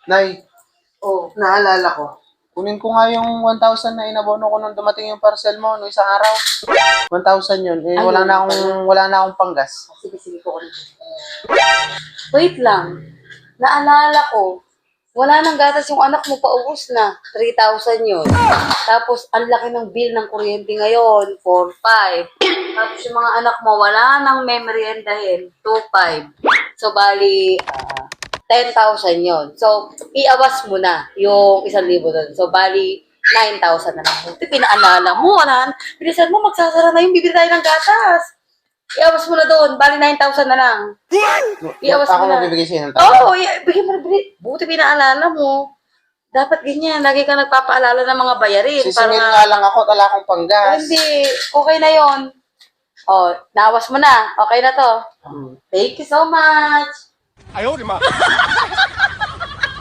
Nay, Oh, naalala ko. Kunin ko nga yung 1,000 na inabono ko nung dumating yung parcel mo no isang araw. 1,000 yun. Eh, ayun na pala. wala na akong panggas. Sige, sige ko ulit. Wait lang. Naalala ko, wala nang gatas yung anak mo, paubos na. 3,000 yun. Tapos, ang laki ng bill ng kuryente ngayon, 4,500. Tapos yung mga anak mo, wala nang memoryendahin, 2,500. So, bali, 10,000 yon. So, iawas mo na yung 1,000 doon. So, bali, 9,000 na lang. Buti pinaalala mo, wala. Bilisan mo, magsasara na yung bibili tayo ng gatas. Iawas mo na doon, bali 9,000 na lang. Iawas Ako mo na. magbibigay sa'yo ng Oo, tao. bigyan mo na, buti pinaalala mo. Dapat ganyan, lagi ka nagpapaalala ng mga bayarin. Sisingil nga lang ako, wala akong panggas. Hindi, okay na yon. Oh, nawas mo na. Okay na to. Hmm. Thank you so much. 哎呦我的妈！